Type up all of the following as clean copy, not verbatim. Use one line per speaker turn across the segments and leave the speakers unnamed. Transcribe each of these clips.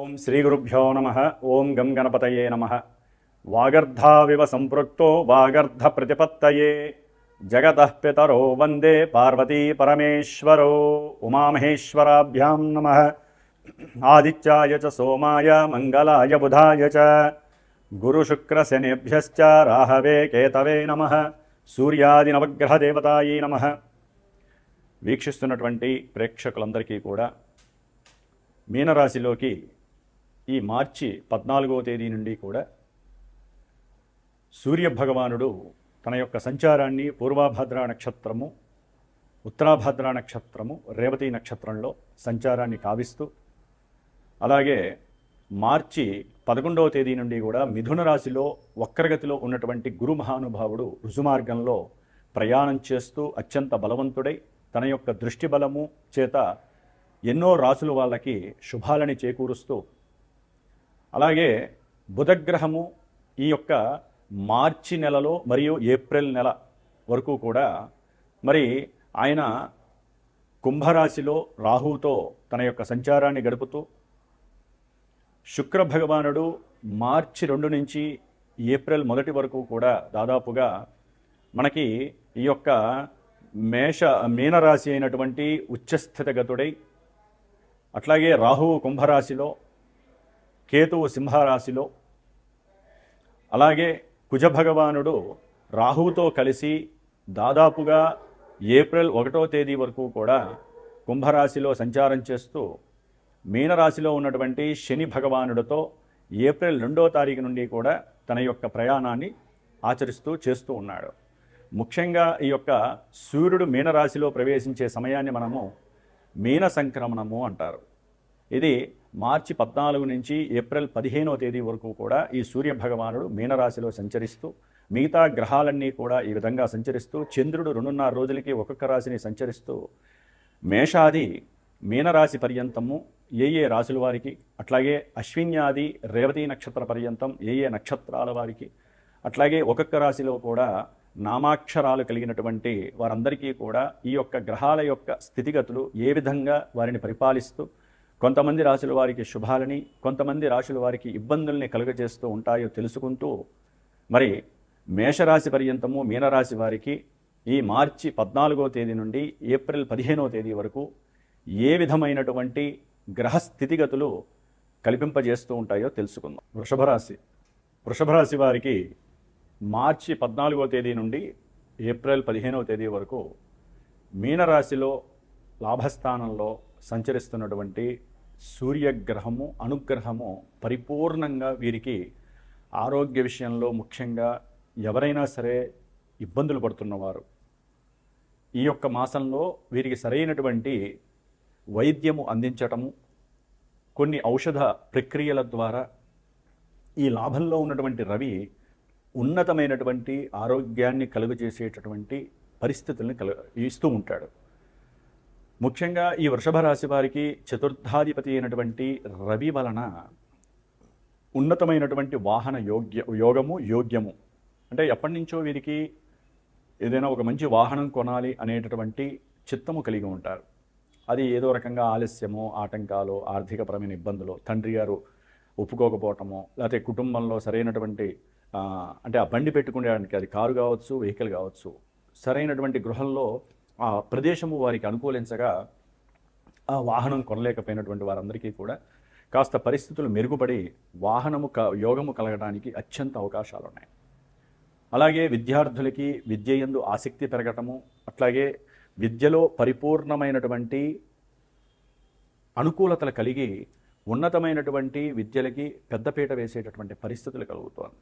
ఓం శ్రీ గురుభ్యో నమః. ఓం గం గణపతయే నమః. వాగర్ధావివ సంపృక్తో వాగర్ధ ప్రతిపత్తయే జగతః పితరో వందే పార్వతీ పరమేశ్వరో. ఉమామహేశ్వరాభ్యాం నమః. ఆదిత్యాయ చ సోమాయ మంగళాయ బుధాయ చ గురుశుక్రశనేభ్యశ్చ రాహవే కేతవే నమః. సూర్యాది నవగ్రహ దేవతాయే నమః. వీక్షిస్తున్నటువంటి ప్రేక్షకులందరికీ కూడా మీనరాశిలోకి ఈ మార్చి 14వ తేదీ నుండి కూడా సూర్యభగవానుడు తన యొక్క సంచారాన్ని పూర్వభద్ర నక్షత్రము, ఉత్తరాభద్ర నక్షత్రము, రేవతి నక్షత్రంలో సంచారాన్ని కావిస్తూ, అలాగే మార్చి 11వ తేదీ నుండి కూడా మిథున రాశిలో వక్రగతిలో ఉన్నటువంటి గురు మహానుభావుడు రుజుమార్గంలో ప్రయాణం చేస్తూ అత్యంత బలవంతుడై తన యొక్క దృష్టి బలము చేత ఎన్నో రాసుల వాళ్ళకి శుభాలని చేకూరుస్తూ, అలాగే బుధగ్రహము ఈ యొక్క మార్చి నెలలో మరియు ఏప్రిల్ నెల వరకు కూడా మరి ఆయన కుంభరాశిలో రాహువుతో తన యొక్క సంచారాన్ని గడుపుతూ, శుక్ర భగవానుడు మార్చి 2 నుంచి ఏప్రిల్ 1 వరకు కూడా దాదాపుగా మనకి ఈ యొక్క మీనరాశి అయినటువంటి ఉచ్చస్థితగతుడై, అట్లాగే రాహువు కుంభరాశిలో, కేతువు సింహరాశిలో, అలాగే కుజభగవానుడు రాహువుతో కలిసి దాదాపుగా ఏప్రిల్ 1వ తేదీ వరకు కూడా కుంభరాశిలో సంచారం చేస్తూ, మీనరాశిలో ఉన్నటువంటి శని భగవానుడితో ఏప్రిల్ 2వ తారీఖు నుండి కూడా తన యొక్క ప్రయాణాన్ని చేస్తూ ఉన్నాడు. ముఖ్యంగా ఈ యొక్క సూర్యుడు మీనరాశిలో ప్రవేశించే సమయాన్ని మనము మీన సంక్రమణము అంటారు. ఇది మార్చి 14 నుంచి ఏప్రిల్ 15వ తేదీ వరకు కూడా ఈ సూర్య భగవానుడు మీనరాశిలో సంచరిస్తూ, మిగతా గ్రహాలన్నీ కూడా ఈ విధంగా సంచరిస్తూ, చంద్రుడు 2.5 రోజులకి ఒక్కొక్క రాశిని సంచరిస్తూ మేషాది మీనరాశి పర్యంతము ఏ రాశుల వారికి, అట్లాగే అశ్విన్యాది రేవతి నక్షత్ర పర్యంతం ఏ నక్షత్రాల వారికి, అట్లాగే ఒక్కొక్క రాశిలో కూడా నామాక్షరాలు కలిగినటువంటి వారందరికీ కూడా ఈ యొక్క గ్రహాల యొక్క స్థితిగతులు ఏ విధంగా వారిని పరిపాలిస్తూ, కొంతమంది రాశుల వారికి శుభాలని, కొంతమంది రాశుల వారికి ఇబ్బందుల్ని కలుగజేస్తూ ఉంటాయో తెలుసుకుంటూ, మరి మేషరాశి పర్యంతము మీనరాశి వారికి ఈ మార్చి 14వ తేదీ నుండి ఏప్రిల్ 15వ తేదీ వరకు ఏ విధమైనటువంటి గ్రహ స్థితిగతులు కల్పింపజేస్తూ ఉంటాయో తెలుసుకుందాం. వృషభరాశి వారికి మార్చి 14వ తేదీ నుండి ఏప్రిల్ 15వ తేదీ వరకు మీనరాశిలో లాభస్థానంలో సంచరిస్తున్నటువంటి సూర్యగ్రహము అనుగ్రహము పరిపూర్ణంగా వీరికి ఆరోగ్య విషయంలో, ముఖ్యంగా ఎవరైనా సరే ఇబ్బందులు పడుతున్నవారు ఈ యొక్క మాసంలో వీరికి సరైనటువంటి వైద్యము అందించటము, కొన్ని ఔషధ ప్రక్రియల ద్వారా ఈ లాభంలో ఉన్నటువంటి రవి ఉన్నతమైనటువంటి ఆరోగ్యాన్ని కలుగజేసేటటువంటి పరిస్థితుల్ని ఇస్తూ ఉంటాడు. ముఖ్యంగా ఈ వృషభ రాశి వారికి చతుర్థాధిపతి అయినటువంటి రవి వలన ఉన్నతమైనటువంటి వాహన యోగ్యము అంటే ఎప్పటి నుంచో వీరికి ఏదైనా ఒక మంచి వాహనం కొనాలి అనేటటువంటి చిత్తము కలిగి ఉంటారు. అది ఏదో రకంగా ఆలస్యము, ఆటంకాలు, ఆర్థికపరమైన ఇబ్బందులు, తండ్రి గారు ఒప్పుకోకపోవటము, లేకపోతే కుటుంబంలో సరైనటువంటి అంటే ఆ బండి పెట్టుకునేడానికి, అది కారు కావచ్చు, వెహికల్ కావచ్చు, సరైనటువంటి గృహంలో ఆ ప్రదేశము వారికి అనుకూలించగా ఆ వాహనం కొనలేకపోయినటువంటి వారందరికీ కూడా కాస్త పరిస్థితులు మెరుగుపడి వాహనము యోగము కలగడానికి అత్యంత అవకాశాలు ఉన్నాయి. అలాగే విద్యార్థులకి విద్య యందు ఆసక్తి పెరగటము, అట్లాగే విద్యలో పరిపూర్ణమైనటువంటి అనుకూలతలు కలిగి ఉన్నతమైనటువంటి విద్యలకి పెద్దపీట వేసేటటువంటి పరిస్థితులు కలుగుతోంది.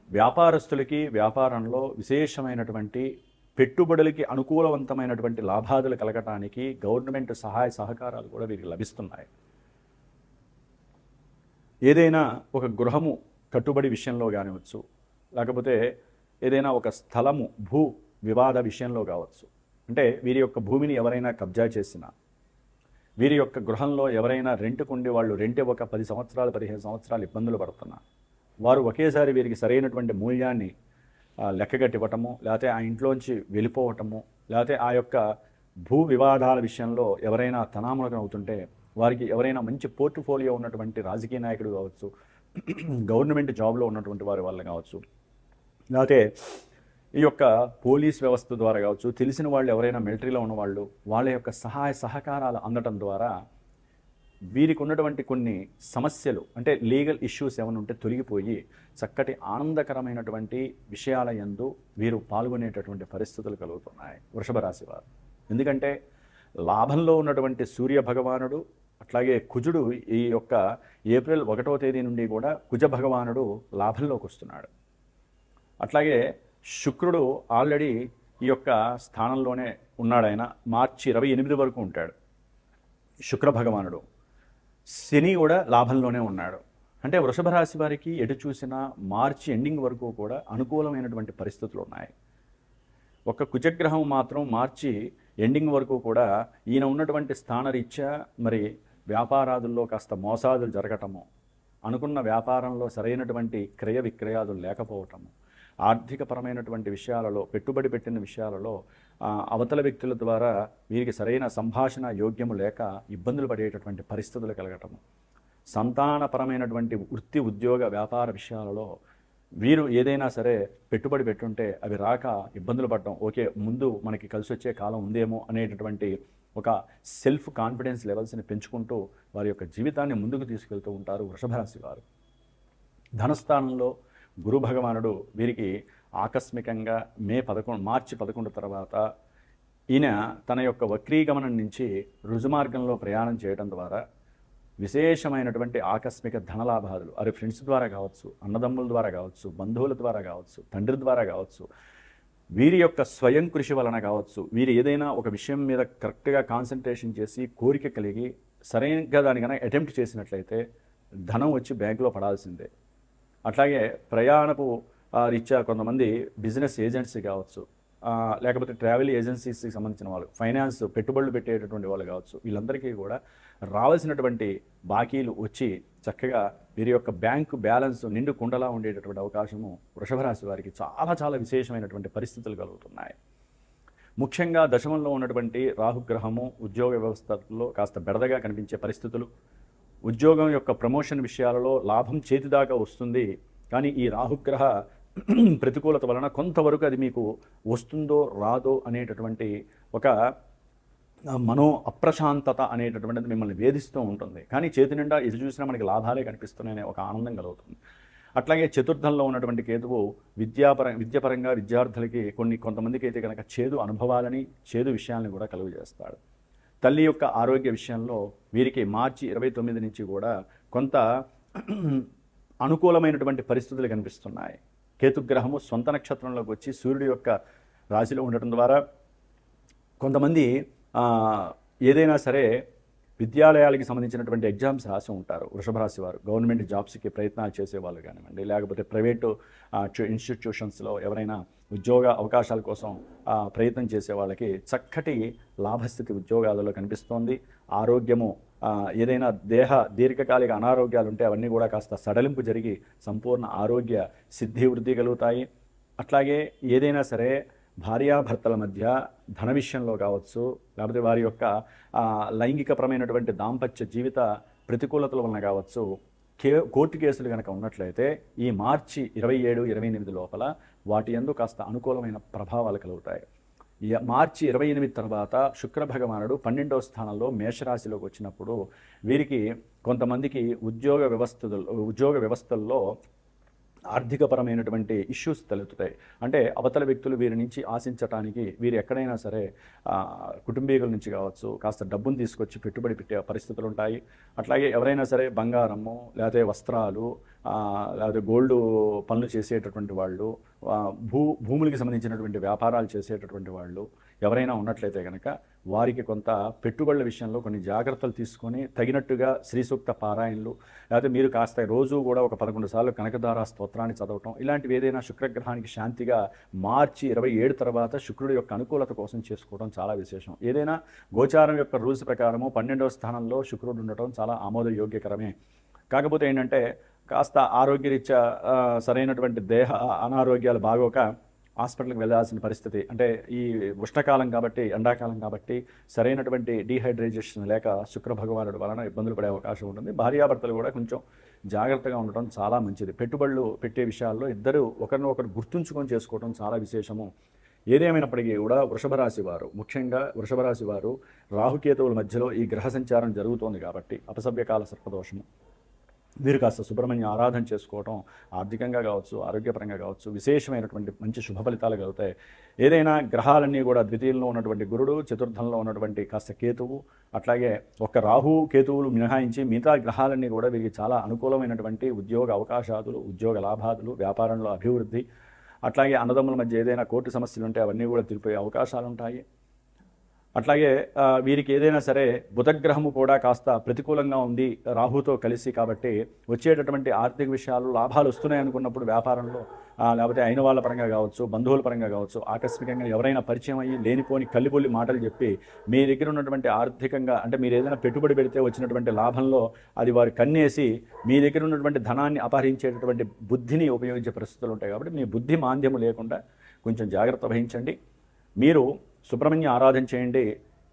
వ్యాపారస్తులకి వ్యాపారంలో విశేషమైనటువంటి పెట్టుబడులకి అనుకూలవంతమైనటువంటి లాభాదులు కలగటానికి గవర్నమెంట్ సహాయ సహకారాలు కూడా వీరికి లభిస్తున్నాయి. ఏదైనా ఒక గృహము కట్టుబడి విషయంలో కానివచ్చు, లేకపోతే ఏదైనా ఒక స్థలము భూ వివాద విషయంలో కావచ్చు, అంటే వీరి యొక్క భూమిని ఎవరైనా కబ్జా చేసినా, వీరి యొక్క గృహంలో ఎవరైనా రెంట్కుండి వాళ్ళు రెంట్ ఒక 10 సంవత్సరాలు 15 సంవత్సరాలు ఇబ్బందులు పడుతున్నా, వారు ఒకేసారి వీరికి సరైనటువంటి మూల్యాన్ని లెక్కగట్టివ్వటము, లేకపోతే ఆ ఇంట్లోంచి వెళ్ళిపోవటము, లేకపోతే ఆ యొక్క భూ వివాదాల విషయంలో ఎవరైనా తనామునకం అవుతుంటే వారికి ఎవరైనా మంచి పోర్ట్ఫోలియో ఉన్నటువంటి రాజకీయ నాయకుడు కావచ్చు, గవర్నమెంట్ జాబ్లో ఉన్నటువంటి వారి వల్ల కావచ్చు, లేకపోతే ఈ యొక్క పోలీస్ వ్యవస్థ ద్వారా కావచ్చు, తెలిసిన వాళ్ళు ఎవరైనా మిలిటరీలో ఉన్నవాళ్ళు వాళ్ళ యొక్క సహాయ సహకారాలు అందటం ద్వారా వీరికి ఉన్నటువంటి కొన్ని సమస్యలు అంటే లీగల్ ఇష్యూస్ ఏమైనా ఉంటే తొలగిపోయి చక్కటి ఆనందకరమైనటువంటి విషయాల యందు వీరు పాల్గొనేటటువంటి పరిస్థితులు కలుగుతున్నాయి వృషభ రాశి వారు. ఎందుకంటే లాభంలో ఉన్నటువంటి సూర్య భగవానుడు, అట్లాగే కుజుడు ఈ యొక్క ఏప్రిల్ 1వ తేదీ నుండి కూడా కుజ భగవానుడు లాభంలోకి వస్తున్నాడు. అట్లాగే శుక్రుడు ఆల్రెడీ ఈ యొక్క స్థానంలోనే ఉన్నాడు. ఆయన మార్చి 28 వరకు ఉంటాడు శుక్ర భగవానుడు. శని కూడా లాభంలోనే ఉన్నాడు. అంటే వృషభ రాశి వారికి ఎటు చూసినా మార్చి ఎండింగ్ వరకు కూడా అనుకూలమైనటువంటి పరిస్థితులు ఉన్నాయి. ఒక కుజగ్రహం మాత్రం మార్చి ఎండింగ్ వరకు కూడా ఈయన ఉన్నటువంటి స్థానరీత్యా మరి వ్యాపారాదుల్లో కాస్త మోసాదులు జరగటము, అనుకున్న వ్యాపారంలో సరైనటువంటి క్రయ విక్రయాదులు లేకపోవటము, ఆర్థికపరమైనటువంటి విషయాలలో పెట్టుబడి పెట్టిన విషయాలలో అవతల వ్యక్తుల ద్వారా వీరికి సరైన సంభాషణ యోగ్యము లేక ఇబ్బందులు పడేటటువంటి పరిస్థితులు కలగటము, సంతానపరమైనటువంటి వృత్తి ఉద్యోగ వ్యాపార విషయాలలో వీరు ఏదైనా సరే పెట్టుబడి పెట్టుంటే అవి రాక ఇబ్బందులు పడటం, ఓకే ముందు మనకి కలిసి వచ్చే కాలం ఉందేమో అనేటటువంటి ఒక సెల్ఫ్ కాన్ఫిడెన్స్ లెవెల్స్ని పెంచుకుంటూ వారి యొక్క జీవితాన్ని ముందుకు తీసుకెళ్తూ ఉంటారు వృషభ రాశి వారు. ధనస్థానంలో గురు భగవానుడు వీరికి ఆకస్మికంగా మార్చి 11 తర్వాత ఈయన తన యొక్క వక్రీగమనం నుంచి రుజుమార్గంలో ప్రయాణం చేయడం ద్వారా విశేషమైనటువంటి ఆకస్మిక ధనలాభాలు అది ఫ్రెండ్స్ ద్వారా కావచ్చు, అన్నదమ్ముల ద్వారా కావచ్చు, బంధువుల ద్వారా కావచ్చు, తండ్రి ద్వారా కావచ్చు, వీరి యొక్క స్వయం కృషి వలన కావచ్చు, వీరు ఏదైనా ఒక విషయం మీద కరెక్ట్గా కాన్సన్ట్రేషన్ చేసి కోరిక కలిగి సరైనగా దానికన్నా అటెంప్ట్ చేసినట్లయితే ధనం వచ్చి బ్యాంకులో పడాల్సిందే. అట్లాగే ప్రయాణపు రీత్యా కొంతమంది బిజినెస్ ఏజెంట్స్ కావచ్చు, లేకపోతే ట్రావెల్ ఏజెన్సీస్కి సంబంధించిన వాళ్ళు, ఫైనాన్స్ పెట్టుబడులు పెట్టేటటువంటి వాళ్ళు కావచ్చు, వీళ్ళందరికీ కూడా రావాల్సినటువంటి బాకీలు వచ్చి చక్కగా వీరి యొక్క బ్యాంకు బ్యాలెన్స్ నిండు కుండలా ఉండేటటువంటి అవకాశము వృషభ రాశి వారికి చాలా చాలా విశేషమైనటువంటి పరిస్థితులు కలుగుతున్నాయి. ముఖ్యంగా దశమంలో ఉన్నటువంటి రాహుగ్రహము ఉద్యోగ వ్యవస్థలో కాస్త బెడదగా కనిపించే పరిస్థితులు, ఉద్యోగం యొక్క ప్రమోషన్ విషయాలలో లాభం చేతిదాకా వస్తుంది, కానీ ఈ రాహుగ్రహ ప్రతికూలత వలన కొంతవరకు అది మీకు వస్తుందో రాదో అనేటటువంటి ఒక మనో అప్రశాంతత అనేటటువంటిది మిమ్మల్ని వేధిస్తూ ఉంటుంది. కానీ చేతి నిండా ఎటు చూసినా మనకి లాభాలే కనిపిస్తున్నాయనే ఒక ఆనందం కలుగుతుంది. అట్లాగే చతుర్థంలో ఉన్నటువంటి కేతువు విద్యాపరంగా విద్యార్థులకి కొంతమందికి అయితే కనుక చేదు అనుభవాలని చేదు విషయాలను కూడా కలుగజేస్తాడు. తల్లి యొక్క ఆరోగ్య విషయంలో వీరికి మార్చి 29 నుంచి కూడా కొంత అనుకూలమైనటువంటి పరిస్థితులు కనిపిస్తున్నాయి. కేతుగ్రహము సొంత నక్షత్రంలోకి వచ్చి సూర్యుడి యొక్క రాశిలో ఉండటం ద్వారా కొంతమంది ఏదైనా సరే విద్యాలయాలకి సంబంధించినటువంటి ఎగ్జామ్స్ రాసి ఉంటారు వృషభ రాశి వారు. గవర్నమెంట్ జాబ్స్కి ప్రయత్నాలు చేసేవాళ్ళు కానివ్వండి, లేకపోతే ప్రైవేటు ఇన్స్టిట్యూషన్స్లో ఎవరైనా ఉద్యోగ అవకాశాల కోసం ప్రయత్నం చేసే వాళ్ళకి చక్కటి లాభస్థితి ఉద్యోగాలలో కనిపిస్తోంది. ఆరోగ్యము ఏదైనా దీర్ఘకాలిక అనారోగ్యాలు ఉంటే అవన్నీ కూడా కాస్త సడలింపు జరిగి సంపూర్ణ ఆరోగ్య సిద్ధి వృద్ధి కలుగుతాయి. అట్లాగే ఏదైనా సరే భార్యాభర్తల మధ్య ధన విషయంలో కావచ్చు, లేకపోతే వారి యొక్క లైంగికపరమైనటువంటి దాంపత్య జీవిత ప్రతికూలతల వలన కావచ్చు, కోర్టు కేసులు కనుక ఉన్నట్లయితే ఈ మార్చి 27-28 లోపల వాటి యందు కాస్త అనుకూలమైన ప్రభావాలు కలుగుతాయి. మార్చి 28 తర్వాత శుక్ర భగవానుడు 12వ స్థానంలో మేషరాశిలోకి వచ్చినప్పుడు వీరికి కొంతమందికి ఉద్యోగ వ్యవస్థల్లో ఆర్థికపరమైనటువంటి ఇష్యూస్ తలెత్తుతాయి. అంటే అవతల వ్యక్తులు వీరి నుంచి ఆశించటానికి వీరు ఎక్కడైనా సరే కుటుంబీకుల నుంచి కావచ్చు కాస్త డబ్బును తీసుకొచ్చి పెట్టుబడి పెట్టే పరిస్థితులు ఉంటాయి. అట్లాగే ఎవరైనా సరే బంగారము లేకపోతే వస్త్రాలు లేకపోతే గోల్డ్ పనులు చేసేటటువంటి వాళ్ళు, భూములకి సంబంధించినటువంటి వ్యాపారాలు చేసేటటువంటి వాళ్ళు ఎవరైనా ఉన్నట్లయితే కనుక వారికి కొంత పెట్టుబడుల విషయంలో కొన్ని జాగ్రత్తలు తీసుకొని తగినట్టుగా శ్రీ సూక్త పారాయణలు, లేకపోతే మీరు కాస్త రోజు కూడా ఒక 11 సార్లు కనకదార స్తోత్రాన్ని చదవటం, ఇలాంటివి ఏదైనా శుక్రగ్రహానికి శాంతిగా మార్చి 27 తర్వాత శుక్రుడి యొక్క అనుకూలత కోసం చేసుకోవడం చాలా విశేషం. ఏదైనా గోచారం యొక్క రూల్స్ ప్రకారము 12వ స్థానంలో శుక్రుడు ఉండటం చాలా ఆమోదయోగ్యకరమే. కాకపోతే ఏంటంటే కాస్త ఆరోగ్యరీత్యా సరైనటువంటి దేహ అనారోగ్యాలు బాగోక హాస్పిటల్కి వెళ్ళాల్సిన పరిస్థితి, అంటే ఈ ఉష్ణకాలం కాబట్టి, ఎండాకాలం కాబట్టి సరైనటువంటి డీహైడ్రేషన్ లేక శుక్ర భగవానుడి వలన ఇబ్బందులు పడే అవకాశం ఉంటుంది. భార్యాభర్తలు కూడా కొంచెం జాగ్రత్తగా ఉండటం చాలా మంచిది. పెట్టుబడులు పెట్టే విషయాల్లో ఇద్దరు ఒకరినొకరు గుర్తుంచుకొని చేసుకోవడం చాలా విశేషము. ఏదేమైనప్పటికీ కూడా వృషభ రాశి వారు, ముఖ్యంగా వృషభ రాశి వారు రాహుకేతువుల మధ్యలో ఈ గ్రహ సంచారం జరుగుతోంది కాబట్టి అపసవ్యకాల సర్పదోషము, మీరు కాస్త సుబ్రహ్మణ్య ఆరాధన చేసుకోవటం ఆర్థికంగా కావచ్చు, ఆరోగ్యపరంగా కావచ్చు విశేషమైనటువంటి మంచి శుభ ఫలితాలు కలుగుతాయి. ఏదైనా గ్రహాలన్నీ కూడా ద్వితీయంలో ఉన్నటువంటి గురుడు, చతుర్థంలో ఉన్నటువంటి కాస్త కేతువు, అట్లాగే ఒక రాహు కేతువులు మినహాయించి మిగతా గ్రహాలన్నీ కూడా వీరికి చాలా అనుకూలమైనటువంటి ఉద్యోగ అవకాశాలు, ఉద్యోగ లాభాలు, వ్యాపారంలో అభివృద్ధి, అట్లాగే అన్నదమ్ముల మధ్య ఏదైనా కోర్టు సమస్యలు ఉంటే అవన్నీ కూడా తీరిపోయే అవకాశాలు ఉంటాయి. అట్లాగే వీరికి ఏదైనా సరే బుధగ్రహము కూడా కాస్త ప్రతికూలంగా ఉంది రాహుతో కలిసి, కాబట్టి వచ్చేటటువంటి ఆర్థిక విషయాలు లాభాలు వస్తున్నాయి అనుకున్నప్పుడు వ్యాపారంలో లేకపోతే అయిన వాళ్ళ పరంగా కావచ్చు, బంధువుల పరంగా కావచ్చు, ఆకస్మికంగా ఎవరైనా పరిచయం అయ్యి లేనిపోని కల్లిబొల్లి మాటలు చెప్పి మీ దగ్గర ఉన్నటువంటి ఆర్థికంగా, అంటే మీరు ఏదైనా పెట్టుబడి పెడితే వచ్చినటువంటి లాభంలో అది వారు కన్నేసి మీ దగ్గర ఉన్నటువంటి ధనాన్ని అపహరించేటటువంటి బుద్ధిని ఉపయోగించే పరిస్థితులు ఉంటాయి. కాబట్టి మీ బుద్ధి మాంద్యము లేకుండా కొంచెం జాగ్రత్త వహించండి. మీరు సుబ్రహ్మణ్య ఆరాధన చేయండి.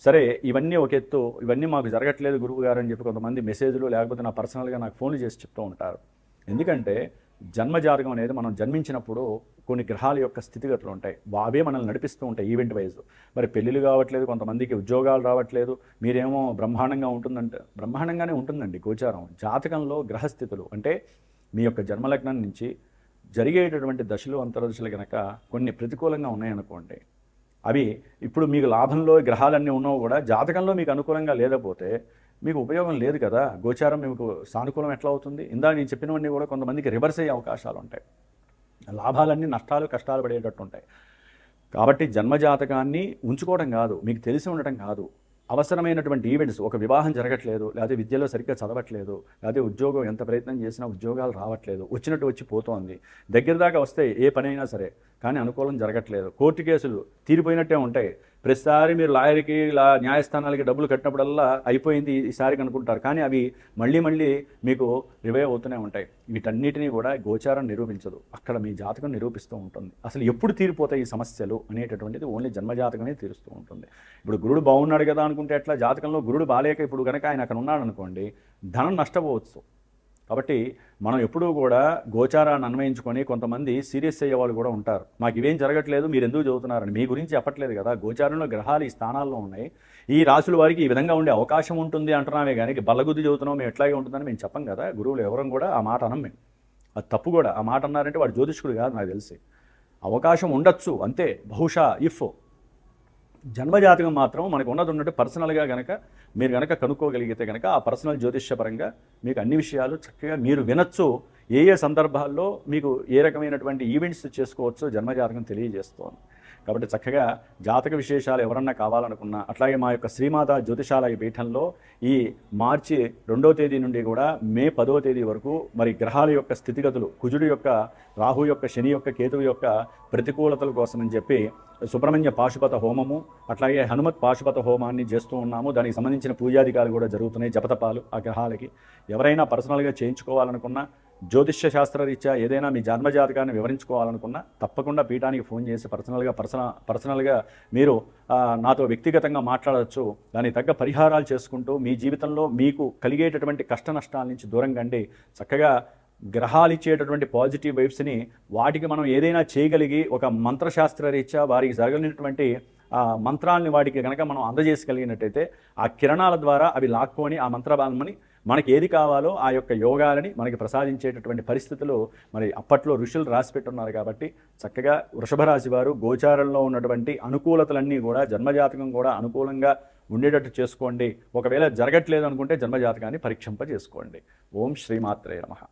సరే, ఇవన్నీ ఒక ఎత్తు, ఇవన్నీ మాకు జరగట్లేదు గురువు గారు అని చెప్పి కొంతమంది మెసేజ్లు లేకపోతే నా పర్సనల్గా నాకు ఫోన్లు చేసి చెప్తూ ఉంటారు. ఎందుకంటే జన్మజాతకం అనేది మనం జన్మించినప్పుడు కొన్ని గ్రహాల యొక్క స్థితిగతులు ఉంటాయి, అవే మనల్ని నడిపిస్తూ ఉంటాయి ఈవెంట్ వైజ్. మరి పెళ్ళిళ్ళు కావట్లేదు, కొంతమందికి ఉద్యోగాలు రావట్లేదు, మీరేమో బ్రహ్మాండంగా ఉంటుందంటే బ్రహ్మాండంగానే ఉంటుందండి గోచారం. జాతకంలో గ్రహస్థితులు అంటే మీ యొక్క జన్మలగ్నం నుంచి జరిగేటటువంటి దశలు, అంతర్దశలు కనుక కొన్ని ప్రతికూలంగా ఉన్నాయనుకోండి, అవి ఇప్పుడు మీకు లాభంలో గ్రహాలన్నీ ఉన్నావు కూడా జాతకంలో మీకు అనుకూలంగా లేకపోతే మీకు ఉపయోగం లేదు కదా. గోచారం మీకు సానుకూలం ఎట్లా అవుతుంది? ఇందాక నేను చెప్పినవన్నీ కూడా కొంతమందికి రివర్స్ అయ్యే అవకాశాలు ఉంటాయి. లాభాలన్నీ నష్టాలు, కష్టాలు పడేటట్టు ఉంటాయి. కాబట్టి జన్మజాతకాన్ని ఉంచుకోవడం కాదు, మీకు తెలిసి ఉండటం కాదు, అవసరమైనటువంటి ఈవెంట్స్, ఒక వివాహం జరగట్లేదు, లేకపోతే విద్యలో సరిగ్గా చదవట్లేదు, లేకపోతే ఉద్యోగం ఎంత ప్రయత్నం చేసినా ఉద్యోగాలు రావట్లేదు, వచ్చినట్టు వచ్చి పోతోంది, దగ్గర దాకా వస్తే ఏ పనైనా సరే కానీ అనుకూలం జరగట్లేదు, కోర్టు కేసులు తీరిపోయినట్టే ఉంటాయి. ప్రతిసారి మీరు లాయర్కి న్యాయస్థానాలకి డబ్బులు కట్టినప్పుడల్లా అయిపోయింది ఈసారికి అనుకుంటారు, కానీ అవి మళ్ళీ మళ్ళీ మీకు రివైవ్ అవుతూనే ఉంటాయి. వీటన్నిటినీ కూడా గోచారం నిరూపించదు, అక్కడ మీ జాతకం నిరూపిస్తూ ఉంటుంది. అసలు ఎప్పుడు తీరిపోతాయి ఈ సమస్యలు అనేటటువంటిది ఓన్లీ జన్మజాతకమే తీరుస్తూ ఉంటుంది. ఇప్పుడు గురుడు బాగున్నాడు కదా అనుకుంటే ఎట్లా? జాతకంలో గురుడు బాలేక ఇప్పుడు కనుక ఆయన అక్కడ ఉన్నాడు అనుకోండి, ధనం నష్టపోవచ్చు. కాబట్టి మనం ఎప్పుడూ కూడా గోచారాన్ని అన్వయించుకొని, కొంతమంది సీరియస్ అయ్యే వాళ్ళు కూడా ఉంటారు, మాకు ఇవేం జరగట్లేదు మీరు ఎందుకు చదువుతున్నారని. మీ గురించి చెప్పట్లేదు కదా, గోచారంలో గ్రహాలు ఈ స్థానాల్లో ఉన్నాయి, ఈ రాశుల వారికి ఈ విధంగా ఉండే అవకాశం ఉంటుంది అంటున్నామే కానీ బల్లగుద్ది చదువుతున్నాం మేము ఎట్లాగే ఉంటుందని మేము చెప్పం కదా. గురువులు ఎవరం కూడా ఆ మాట అనం మేము, అది తప్పు కూడా. ఆ మాట అన్నారంటే వాడు జ్యోతిష్కుడు కాదు నాకు తెలిసి. అవకాశం ఉండొచ్చు అంతే, బహుశా ఇఫ్. జన్మజాతకం మాత్రం మనకు ఉన్నట్టు పర్సనల్గా కనుక మీరు కనుక కనుక్కోగలిగితే కనుక ఆ పర్సనల్ జ్యోతిష్యపరంగా మీకు అన్ని విషయాలు చక్కగా మీరు వినొచ్చు. ఏ ఏ సందర్భాల్లో మీకు ఏ రకమైనటువంటి ఈవెంట్స్ చేసుకోవచ్చో జన్మజాతకం తెలియజేస్తోంది. కాబట్టి చక్కగా జాతక విశేషాలు ఎవరన్నా కావాలనుకున్నా, అట్లాగే మా యొక్క శ్రీమాత జ్యోతిషాలయ పీఠంలో ఈ మార్చి 2వ తేదీ నుండి కూడా మే 10వ తేదీ వరకు మరి గ్రహాల యొక్క స్థితిగతులు, కుజుడు యొక్క, రాహు యొక్క, శని యొక్క, కేతువు యొక్క ప్రతికూలతల కోసమని చెప్పి సుబ్రహ్మణ్య పాశుపత హోమము, అట్లాగే హనుమత్ పాశుపత హోమాన్ని చేస్తూ ఉన్నాము. దానికి సంబంధించిన పూజాధికారులు కూడా జరుగుతున్నాయి, జపతపాలు ఆ గ్రహాలకి. ఎవరైనా పర్సనల్గా చేయించుకోవాలనుకున్నా, జ్యోతిష్య శాస్త్రరీత్యా ఏదైనా మీ జన్మజాతకాన్ని వివరించుకోవాలనుకున్నా తప్పకుండా పీఠానికి ఫోన్ చేసి పర్సనల్గా మీరు నాతో వ్యక్తిగతంగా మాట్లాడవచ్చు. దానికి తగ్గ పరిహారాలు చేసుకుంటూ మీ జీవితంలో మీకు కలిగేటటువంటి కష్ట నష్టాల నుంచి దూరంగా అండి చక్కగా గ్రహాలు ఇచ్చేటటువంటి పాజిటివ్ వైబ్స్ని వాటికి మనం ఏదైనా చేయగలిగి ఒక మంత్రశాస్త్ర రీత్యా వారికి జరగలిగినటువంటి మంత్రాలని వాటికి కనుక మనం అందజేయగలిగినట్టయితే ఆ కిరణాల ద్వారా అవి లాక్కొని ఆ మంత్రబాలమని మనకి ఏది కావాలో ఆ యొక్క యోగాలని మనకి ప్రసాదించేటటువంటి పరిస్థితులు మరి అప్పట్లో ఋషులు రాసిపెట్టున్నారు. కాబట్టి చక్కగా వృషభ రాశి వారు గోచారంలో ఉన్నటువంటి అనుకూలతలన్నీ కూడా జన్మజాతకం కూడా అనుకూలంగా ఉండేటట్టు చేసుకోండి. ఒకవేళ జరగట్లేదు అనుకుంటే జన్మజాతకాన్ని పరీక్షింపజేసుకోండి. ఓం శ్రీమాత్రే నమః.